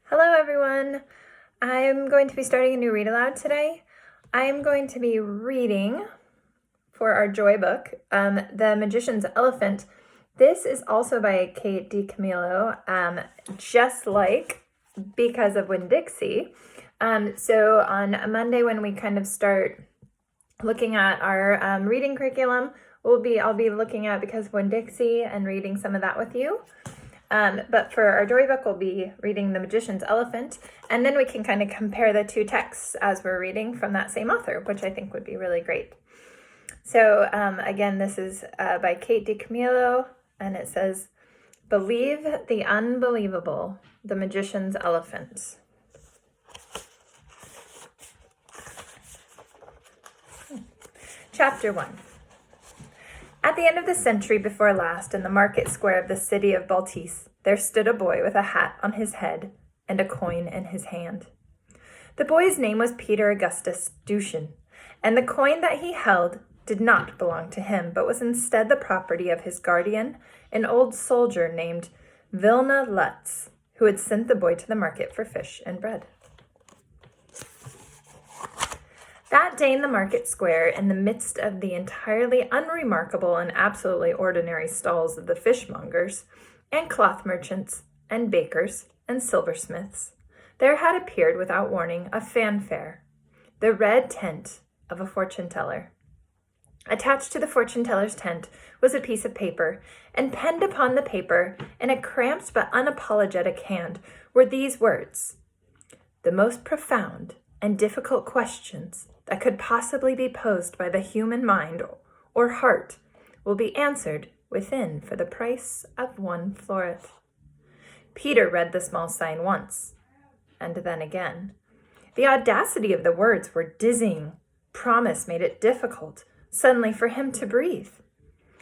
Hello everyone! I'm going to be starting a new read aloud today. I'm going to be reading for our joy book, The Magician's Elephant. This is also by Kate DiCamillo, just like Because of Winn-Dixie. So on Monday when we kind of start looking at our reading curriculum, I'll be looking at Because of Winn-Dixie and reading some of that with you. But for our joy book, we'll be reading The Magician's Elephant, and then we can kind of compare the two texts as we're reading from that same author, which I think would be really great. So again, this is by Kate DiCamillo, and it says, Believe the Unbelievable, The Magician's Elephant. Chapter 1. At the end of the century before last, in the market square of the city of Baltis, there stood a boy with a hat on his head and a coin in his hand. The boy's name was Peter Augustus Dushan, and the coin that he held did not belong to him, but was instead the property of his guardian, an old soldier named Vilna Lutz, who had sent the boy to the market for fish and bread. That day in the market square, in the midst of the entirely unremarkable and absolutely ordinary stalls of the fishmongers, and cloth merchants, and bakers, and silversmiths, there had appeared without warning a fanfare, the red tent of a fortune teller. Attached to the fortune teller's tent was a piece of paper, and penned upon the paper, in a cramped but unapologetic hand, were these words: The most profound and difficult questions that could possibly be posed by the human mind or heart will be answered within for the price of 1 floret. Peter read the small sign once, and then again. The audacity of the words were dizzying. Promise made it difficult, suddenly, for him to breathe.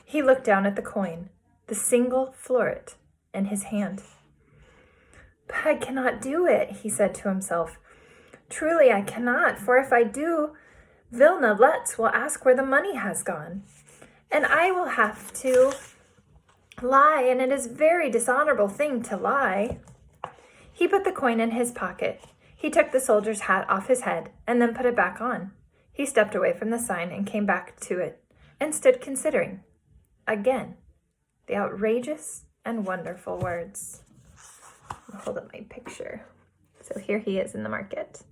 He looked down at the coin, the single floret, in his hand. But I cannot do it, he said to himself. Truly I cannot, for if I do, Vilna Lutz will ask where the money has gone, and I will have to lie, and it is a very dishonorable thing to lie. He put the coin in his pocket. He took the soldier's hat off his head and then put it back on. He stepped away from the sign and came back to it and stood considering, again, the outrageous and wonderful words. I'll hold up my picture. So here he is in the market.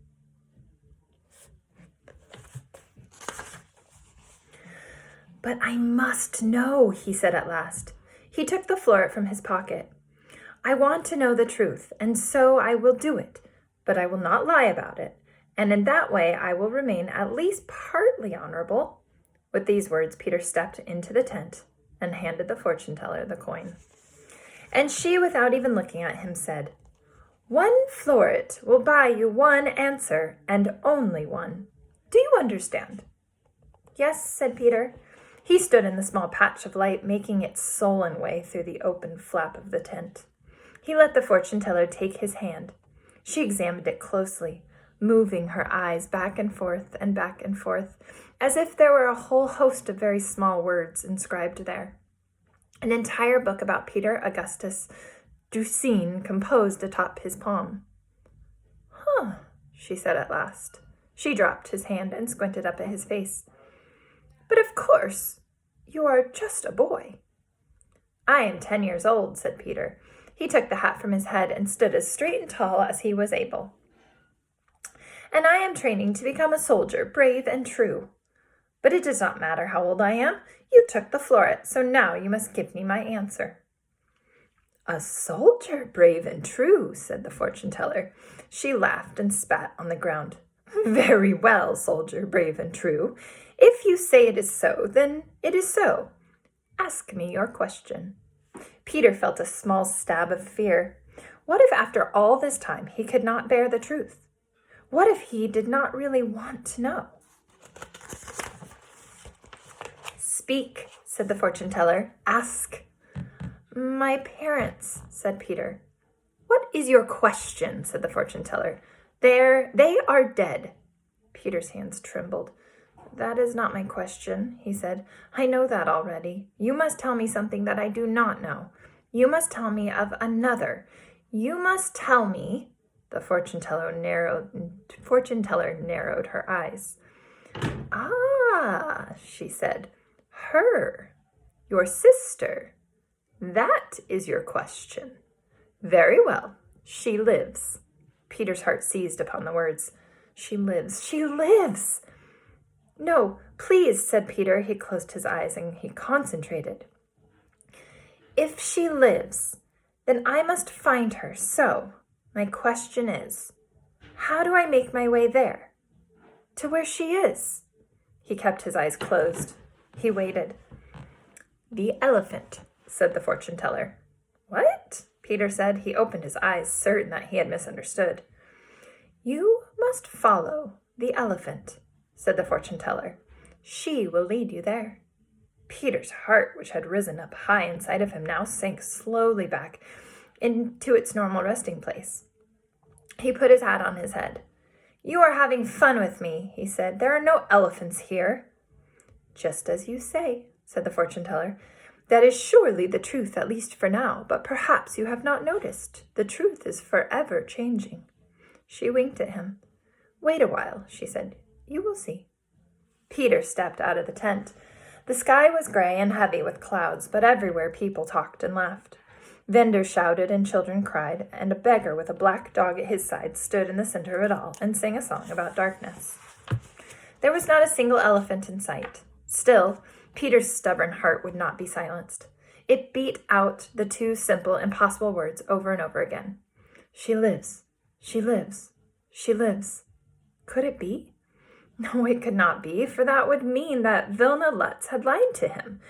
But I must know, he said at last. He took the floret from his pocket. I want to know the truth, and so I will do it, but I will not lie about it, and in that way I will remain at least partly honorable. With these words, Peter stepped into the tent and handed the fortune teller the coin. And she, without even looking at him, said, 1 floret will buy you 1 answer, and only 1. Do you understand? Yes, said Peter. He stood in the small patch of light, making its sullen way through the open flap of the tent. He let the fortune teller take his hand. She examined it closely, moving her eyes back and forth, as if there were a whole host of very small words inscribed there. An entire book about Peter Augustus Dushan composed atop his palm. Huh, she said at last. She dropped his hand and squinted up at his face. But of course, you are just a boy. I am 10 years old, said Peter. He took the hat from his head and stood as straight and tall as he was able. And I am training to become a soldier, brave and true. But it does not matter how old I am. You took the floret, so now you must give me my answer. A soldier, brave and true, said the fortune teller. She laughed and spat on the ground. Very well, soldier, brave and true. If you say it is so, then it is so. Ask me your question. Peter felt a small stab of fear. What if after all this time he could not bear the truth? What if he did not really want to know? Speak, said the fortune teller. Ask. My parents, said Peter. What is your question, said the fortune teller. They are dead. Peter's hands trembled. That is not my question, he said. I know that already. You must tell me something that I do not know. You must tell me of another. You must tell me The fortune teller narrowed her eyes. Ah, she said. Her, your sister. That is your question. Very well. She lives. Peter's heart seized upon the words. She lives. She lives. No, please, said Peter. He closed his eyes and he concentrated. If she lives, then I must find her. So, my question is, how do I make my way there? To where she is. He kept his eyes closed. He waited. The elephant, said the fortune teller. What? Peter said. He opened his eyes, certain that he had misunderstood. You must follow the elephant, said the fortune teller. She will lead you there. Peter's heart, which had risen up high inside of him, now sank slowly back into its normal resting place. He put his hat on his head. You are having fun with me, he said. There are no elephants here. Just as you say, said the fortune teller. That is surely the truth, at least for now, but perhaps you have not noticed. The truth is forever changing. She winked at him. Wait a while, she said. You will see. Peter stepped out of the tent. The sky was gray and heavy with clouds, but everywhere people talked and laughed. Vendors shouted and children cried, and a beggar with a black dog at his side stood in the center of it all and sang a song about darkness. There was not a single elephant in sight. Still, Peter's stubborn heart would not be silenced. It beat out the two simple, impossible words over and over again. She lives. She lives. She lives. Could it be? No, it could not be, for that would mean that Vilna Lutz had lied to him.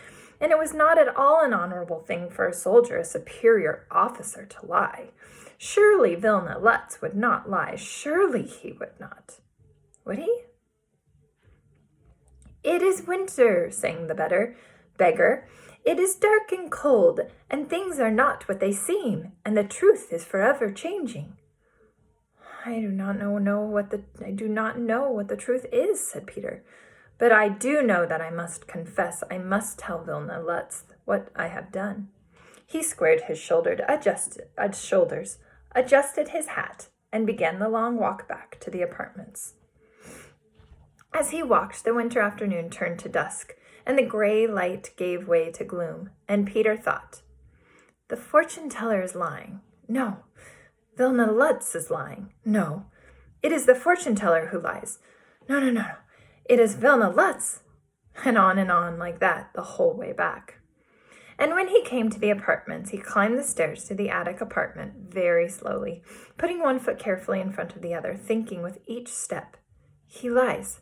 And it was not at all an honorable thing for a soldier, a superior officer, to lie. Surely Vilna Lutz would not lie. Surely he would not. Would he? It is winter, sang the beggar. It is dark and cold, and things are not what they seem, and the truth is forever changing. I do not know what the truth is, said Peter. But I do know that I must confess. I must tell Vilna Lutz what I have done. He squared his shoulders, adjusted his hat, and began the long walk back to the apartments. As he walked, the winter afternoon turned to dusk, and the gray light gave way to gloom, and Peter thought, the fortune teller is lying. No, Vilna Lutz is lying. No, it is the fortune teller who lies. No. It is Vilna Lutz. And on like that the whole way back. And when he came to the apartments, he climbed the stairs to the attic apartment very slowly, putting one foot carefully in front of the other, thinking with each step, he lies.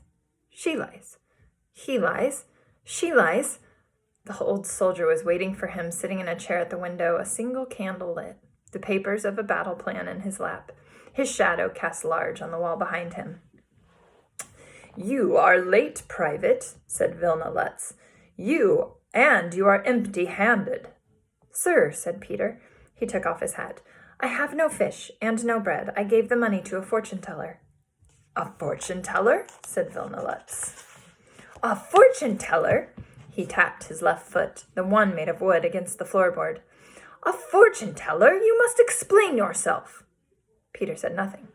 She lies. He lies. She lies. The old soldier was waiting for him, sitting in a chair at the window, a single candle lit, the papers of a battle plan in his lap, his shadow cast large on the wall behind him. You are late, Private, said Vilna Lutz. You are empty-handed. Sir, said Peter. He took off his hat. I have no fish and no bread. I gave the money to a fortune teller. A fortune teller? Said Vilna Lutz. A fortune teller? He tapped his left foot, the one made of wood, against the floorboard. A fortune teller? You must explain yourself. Peter said nothing.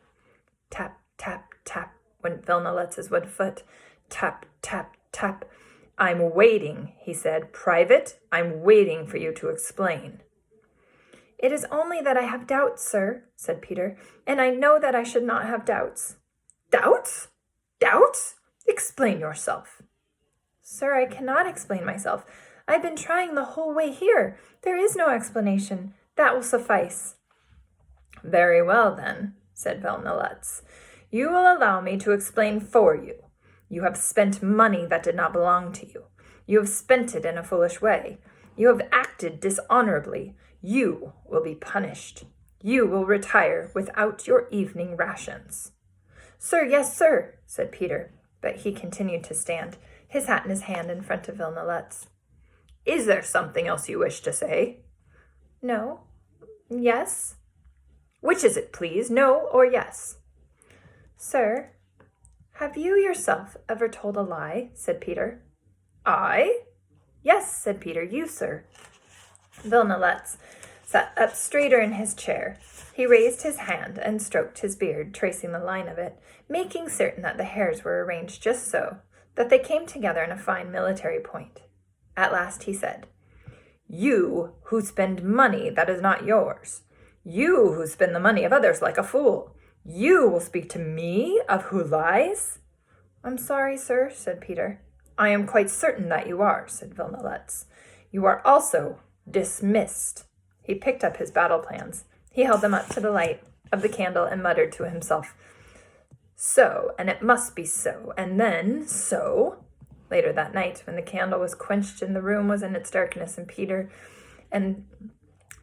Tap, tap, tap went Vilna Lutz's wood foot. Tap, tap, tap. I'm waiting, he said. Private, I'm waiting for you to explain. It is only that I have doubts, sir, said Peter, and I know that I should not have doubts. Doubts? Doubts? Explain yourself. Sir, I cannot explain myself. I've been trying the whole way here. There is no explanation. That will suffice. Very well, then, said Vilna Lutz. You will allow me to explain for you. You have spent money that did not belong to you. You have spent it in a foolish way. You have acted dishonorably. You will be punished. You will retire without your evening rations. Sir, yes, sir, said Peter, but he continued to stand, his hat in his hand in front of Vilna Lutz. Is there something else you wish to say? No. Yes. Which is it, please? No or yes? Sir, have you yourself ever told a lie? Said Peter. I? Yes, said Peter. You, sir. Vilna Lutz sat up straighter in his chair. He raised his hand and stroked his beard, tracing the line of it, making certain that the hairs were arranged just so, that they came together in a fine military point. At last he said, "You who spend money that is not yours, you who spend the money of others like a fool, you will speak to me of who lies?" "I'm sorry, sir," said Peter. "I am quite certain that you are," said Vilnoletz. "You are also dismissed." He picked up his battle plans. He held them up to the light of the candle and muttered to himself, "So, and it must be so, and then so." Later that night, when the candle was quenched and the room was in its darkness, and Peter and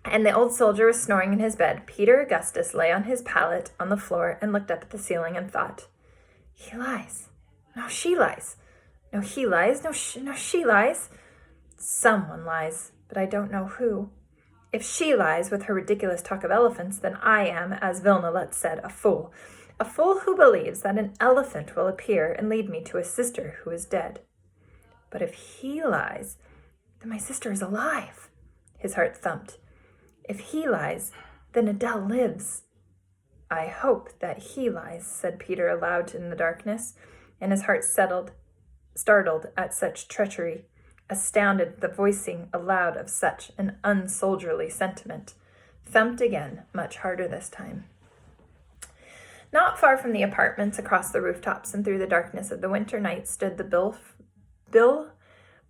the old soldier was snoring in his bed, Peter Augustus lay on his pallet on the floor and looked up at the ceiling and thought, "He lies. No, she lies. No, he lies. No, she lies. Someone lies, but I don't know who. If she lies with her ridiculous talk of elephants, then I am, as Vilnoletz said, a fool. A fool who believes that an elephant will appear and lead me to a sister who is dead. But if he lies, then my sister is alive." His heart thumped. "If he lies, then Adele lives." "I hope that he lies," said Peter aloud in the darkness, and his heart startled at such treachery, astounded at the voicing aloud of such an unsoldierly sentiment, thumped again, much harder this time. Not far from the apartments, across the rooftops and through the darkness of the winter night, stood the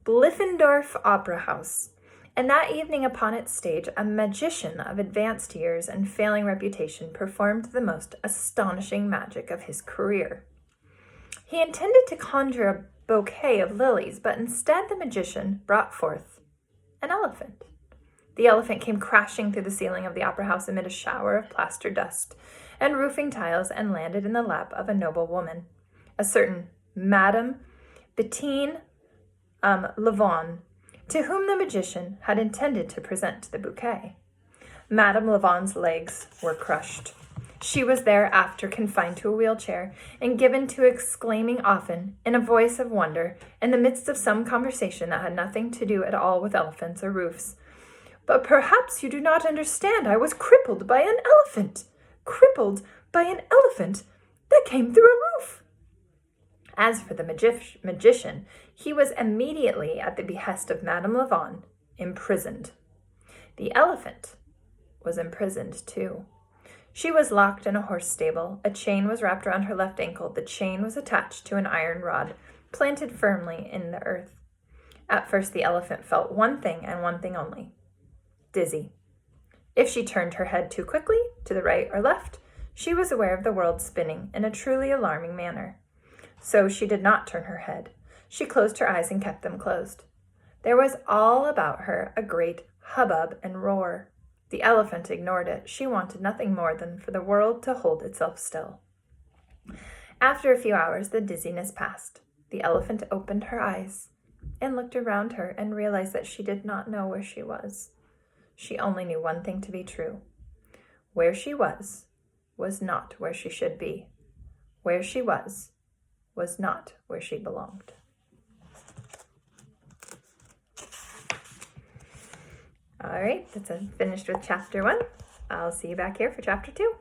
Bliffendorf Opera House, and that evening upon its stage a magician of advanced years and failing reputation performed the most astonishing magic of his career. He intended to conjure a bouquet of lilies, but instead the magician brought forth an elephant. The elephant came crashing through the ceiling of the opera house amid a shower of plaster dust and roofing tiles and landed in the lap of a noble woman, a certain Madame Bettine Lavon, to whom the magician had intended to present the bouquet. Madame Lavon's legs were crushed. She was thereafter confined to a wheelchair and given to exclaiming often, in a voice of wonder, in the midst of some conversation that had nothing to do at all with elephants or roofs, "But perhaps you do not understand. I was crippled by an elephant. Crippled by an elephant that came through a roof." As for the magician, he was immediately, at the behest of Madame Lavon, imprisoned. The elephant was imprisoned too. She was locked in a horse stable. A chain was wrapped around her left ankle. The chain was attached to an iron rod, planted firmly in the earth. At first the elephant felt one thing and one thing only: dizzy. If she turned her head too quickly, to the right or left, she was aware of the world spinning in a truly alarming manner. So she did not turn her head. She closed her eyes and kept them closed. There was all about her a great hubbub and roar. The elephant ignored it. She wanted nothing more than for the world to hold itself still. After a few hours, the dizziness passed. The elephant opened her eyes and looked around her and realized that she did not know where she was. She only knew one thing to be true. Where she was not where she should be. Where she was not where she belonged. All right, that's finished with chapter 1. I'll see you back here for chapter 2.